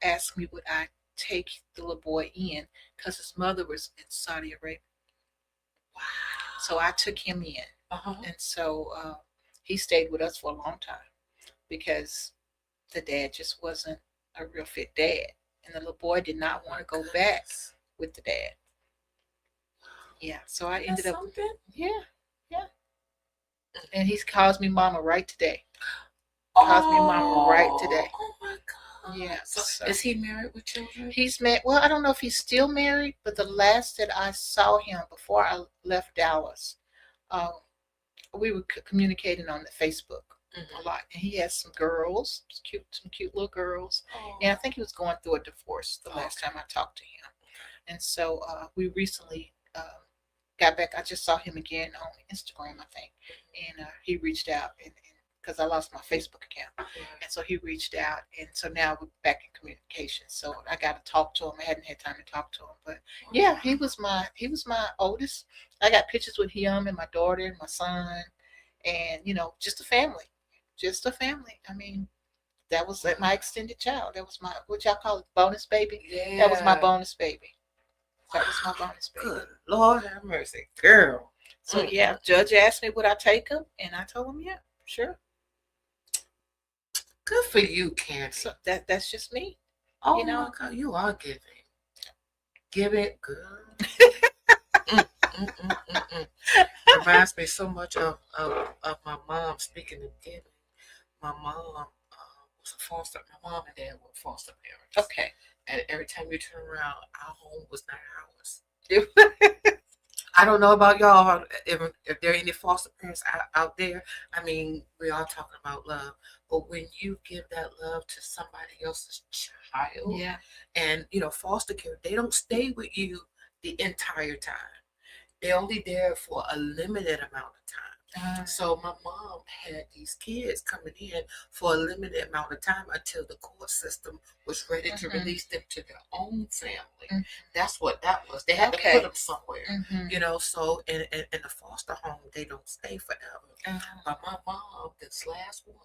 asked me would I take the little boy in because his mother was in Saudi Arabia. Wow! So I took him in, and so he stayed with us for a long time because the dad just wasn't a real fit dad, and the little boy did not want to go back with the dad. Yeah, so I ended up. Yeah. And he calls me mama right today. Calls me mama right today. Oh my God. Yeah. So is he married with children? He's married. Well, I don't know if he's still married, but the last that I saw him before I left Dallas, we were communicating on the Facebook a lot. And he has some girls, some cute little girls. And I think he was going through a divorce the last time I talked to him. And so we recently got back. I just saw him again on Instagram, I think, and he reached out and because I lost my Facebook account, and so he reached out, and so now we're back in communication. So I got to talk to him. I hadn't had time to talk to him, but yeah, he was my oldest. I got pictures with him and my daughter and my son, and just a family, I mean, that was my extended child. That was my, what y'all call it, bonus baby. Yeah. That was my bonus baby. That was my bonus baby. Good Lord have mercy, girl. So yeah, Judge asked me would I take him, and I told him yeah, sure. Good for you, Candy. So that's just me. Oh my God, you are giving. Give it, girl. Reminds me so much of my mom. Speaking of giving, my mom was a foster. My mom and dad were foster parents. Okay. And every time you turn around, our home was not ours. I don't know about y'all, if there are any foster parents out there. I mean, we are talking about love, but when you give that love to somebody else's child, Yeah. and foster care, they don't stay with you the entire time. They're only there for a limited amount of time. So my mom had these kids coming in for a limited amount of time until the court system was ready to release them to their own family. That's what that was. They had to put them somewhere, so in the foster home, they don't stay forever. But my mom, this last one,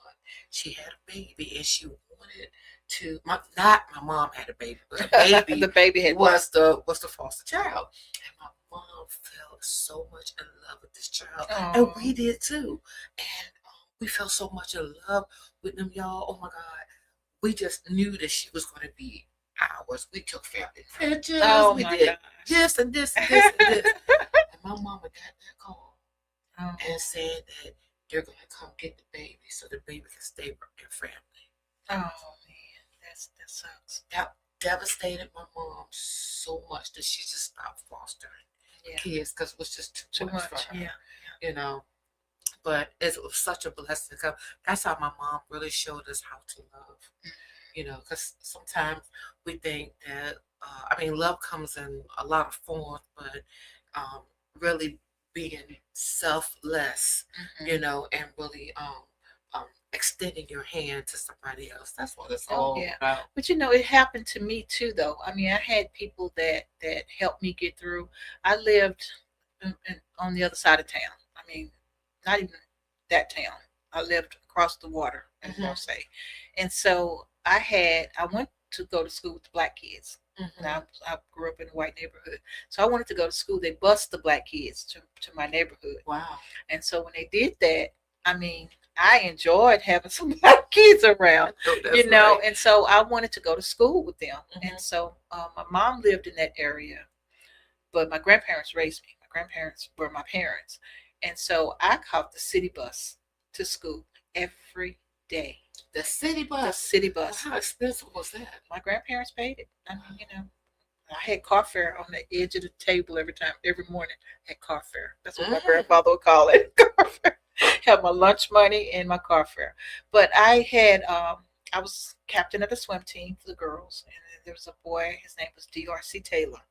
she had a baby and she wanted to, not my mom had a baby, but a baby, the baby was the foster child. And my mom fell so much in love with this child, and we did too. And we felt so much in love with them, y'all. Oh my God, we just knew that she was going to be ours. We took family pictures. We did this and this and this and this. And my mama got that call and said that they're going to come get the baby so the baby can stay with their family. Oh man, that sucks. That devastated my mom so much that she just stopped fostering kids because it was just too much for her. But it was such a blessing. That's how my mom really showed us how to love. Because sometimes we think that love comes in a lot of forms, but really being selfless, and really extending your hand to somebody else. That's what it's all about. But it happened to me too, though. I mean, I had people that helped me get through. I lived on the other side of town. I mean, not even that town. I lived across the water, as I'll say. And so I went to go to school with the black kids. Now I grew up in a white neighborhood, so I wanted to go to school. They bused the black kids to my neighborhood. Wow! And so when they did that, I mean, I enjoyed having some black kids around, right. And so I wanted to go to school with them. And so my mom lived in that area, but my grandparents raised me. My grandparents were my parents, and so I caught the city bus to school every day. The city bus? The city bus. Well, how expensive was that? My grandparents paid it. I mean, I had car fare on the edge of the table every morning. I had car fare. That's what my grandfather would call it, car fare. Have my lunch money and my car fare. But I was captain of the swim team for the girls, and there was a boy. His name was D.R.C. Taylor.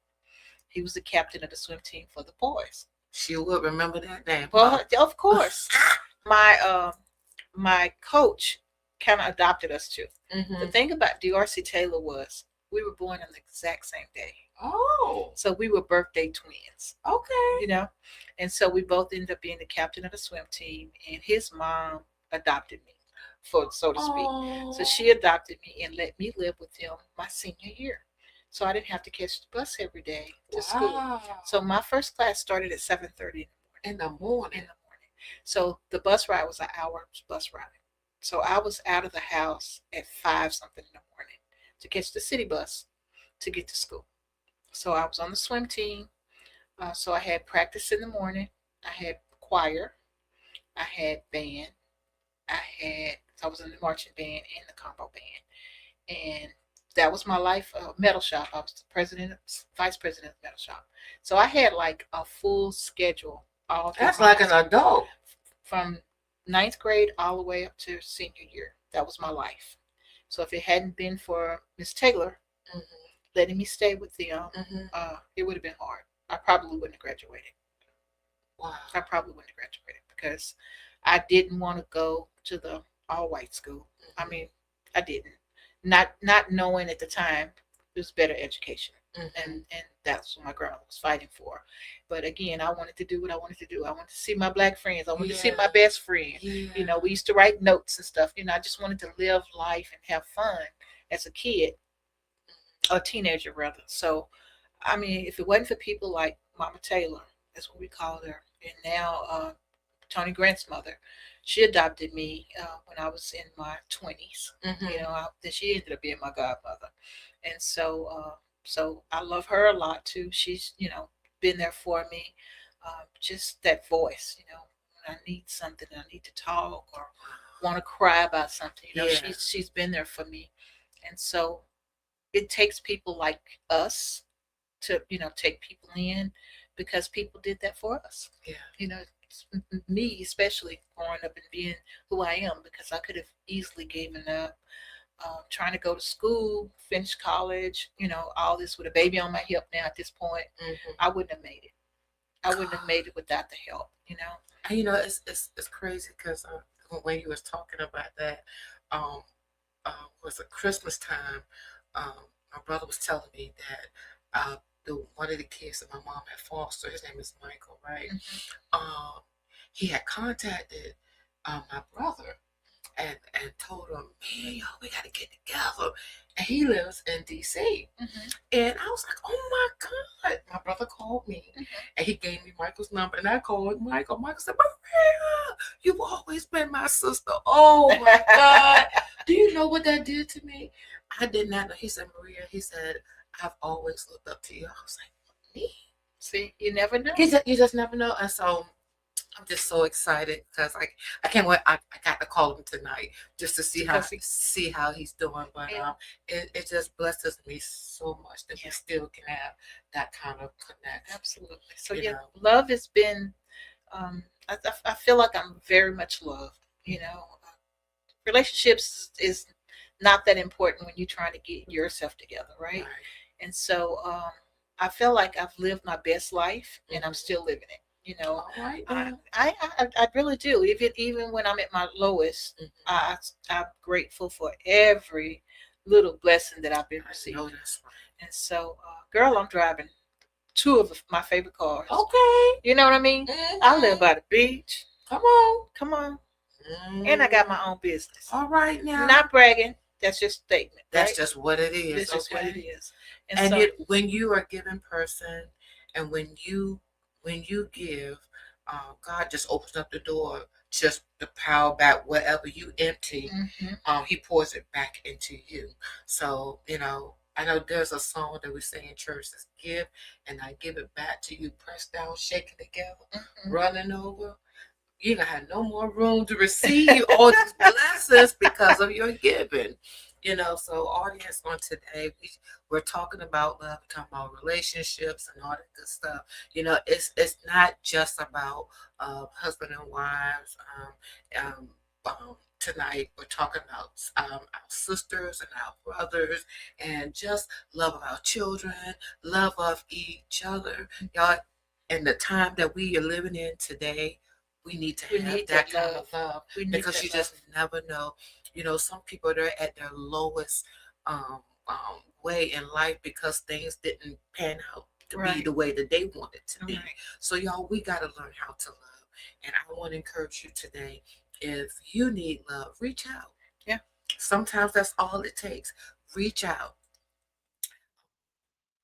He was the captain of the swim team for the boys. She would remember that name. Well, of course. My coach kind of adopted us too. The thing about D.R.C. Taylor was we were born on the exact same day. Oh. So we were birthday twins. Okay. And so we both ended up being the captain of the swim team, and his mom adopted me, so to speak. Oh. So she adopted me and let me live with them my senior year. So I didn't have to catch the bus every day to school. So my first class started at 7:30 in the morning. So the bus ride was an hour bus ride. So I was out of the house at 5 something in the morning to catch the city bus to get to school. So I was on the swim team. So I had practice in the morning. I had choir. I had band. I was in the marching band and the combo band. And that was my life. Metal shop. I was the vice president of metal shop. So I had like a full schedule. That's like an adult. From 9th grade all the way up to senior year. That was my life. So if it hadn't been for Miss Taylor, letting me stay with them, it would have been hard. I probably wouldn't have graduated. Wow. I probably wouldn't have graduated because I didn't want to go to the all white school. I mean, I didn't. Not knowing at the time it was better education. And that's what my grandma was fighting for. But again, I wanted to do what I wanted to do. I wanted to see my black friends. I wanted to see my best friend. You know, we used to write notes and stuff. You know, I just wanted to live life and have fun as a kid, a teenager rather. So, I mean, if it wasn't for people like Mama Taylor, that's what we called her, and now Tony Grant's mother, she adopted me when I was in my 20s. You know, then she ended up being my godmother, and so I love her a lot too. She's, you know, been there for me. Just that voice, you know, when I need something, I need to talk or want to cry about something, you know, she's been there for me. And so it takes people like us to, you know, take people in because people did that for us. Yeah. You know, me especially growing up and being who I am, because I could have easily given up. Trying to go to school, finish college, you know, all this with a baby on my hip now at this point, I wouldn't have made it. I wouldn't have made it without the help, you know. And you know, it's crazy because when you was talking about that, was it Christmas time? My brother was telling me that one of the kids that my mom had fostered, his name is Michael, right? He had contacted my brother. And told him, man, yo, we got to get together. And he lives in D.C. And I was like, oh my God. My brother called me and he gave me Michael's number. And I called Michael. Michael said, Maria, you've always been my sister. Oh my God. Do you know what that did to me? I did not know. He said, Maria, he said, I've always looked up to you. I was like, me? See, you never know. You just never know. And so I'm just so excited because I can't wait. I got to call him tonight just to see how he's doing. But it just blesses me so much that we still can have that kind of connection. Absolutely. So love has been. I feel like I'm very much loved. You know, relationships is not that important when you're trying to get yourself together, right? And so I feel like I've lived my best life and I'm still living it. You know, I really do. Even when I'm at my lowest, I'm grateful for every little blessing that I've been receiving. And so, girl, I'm driving two of my favorite cars. Okay. You know what I mean? I live by the beach. Come on. And I got my own business. All right now. Not bragging. That's just a statement. That's just what it is. That's just what it is. And when you are a giving person, and when you give, God just opens up the door, just the power back. Whatever you empty, he pours it back into you. So, you know, I know there's a song that we sing in church that's give, and I give it back to you, pressed down, shaken together, running over. You don't have no more room to receive all these blessings because of your giving. You know, so audience on today, we're talking about love, we're talking about relationships and all that good stuff. You know, it's not just about husband and wives. Tonight we're talking about our sisters and our brothers, and just love of our children, love of each other. Y'all, in the time that we are living in today, we need to have that kind of love, because you just never know. You know, some people, they're at their lowest way in life because things didn't pan out to be the way that they wanted to be. So, y'all, we got to learn how to love. And I want to encourage you today, if you need love, reach out. Yeah. Sometimes that's all it takes. Reach out.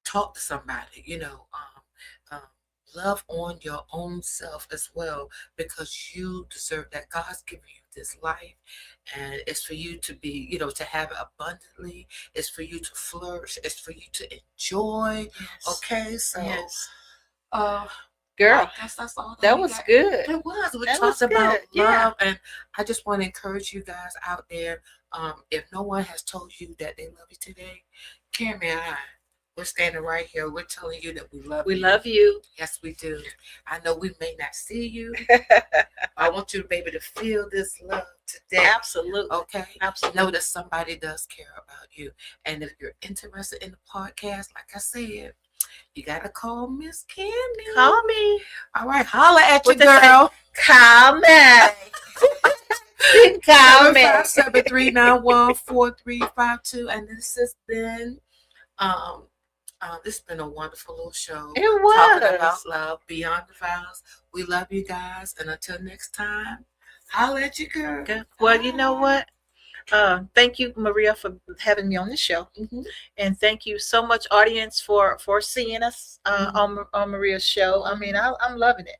Talk to somebody, you know. Love on your own self as well, because you deserve that. God's given you this life, and it's for you to be, you know, to have it abundantly. It's for you to flourish. It's for you to enjoy. Okay, so girl, that's all that was good. It was. We talked about love, and I just want to encourage you guys out there. If no one has told you that they love you today, Kami and I We're standing right here. We're telling you that we love you. We love you. Yes, we do. I know we may not see you. I want you to be able to feel this love today. Absolutely. Okay? Absolutely. Know that somebody does care about you. And if you're interested in the podcast, like I said, you got to call Miss Kami. Call me. All right. Holla at What your they say? girl. Call me. Call me. 757-391-4352. And this has been this has been a wonderful little show. It was. Talking about love, Beyond the Vows. We love you guys. And until next time, holla at your girl. Okay. Well, you know what? Thank you, Maria, for having me on the show. Mm-hmm. And thank you so much, audience, for seeing us on Maria's show. I mean, I'm loving it.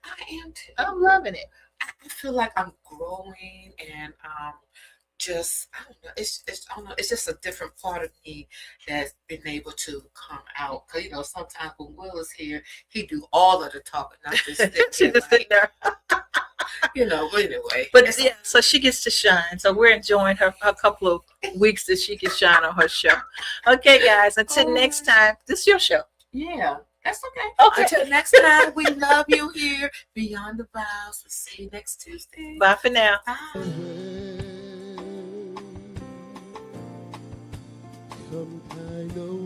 I am too. I'm loving it. I feel like I'm growing and just I don't know. It's just a different part of me that's been able to come out. Cause sometimes when Will is here, he do all of the talking, not just She's just sitting there. But anyway. But yeah, so she gets to shine. So we're enjoying her couple of weeks that she can shine on her show. Okay, guys. Until next time, this is your show. Yeah. That's okay. Okay. Until next time, we love you here. Beyond the Vows. We'll see you next Tuesday. Bye for now. Bye. Some kind of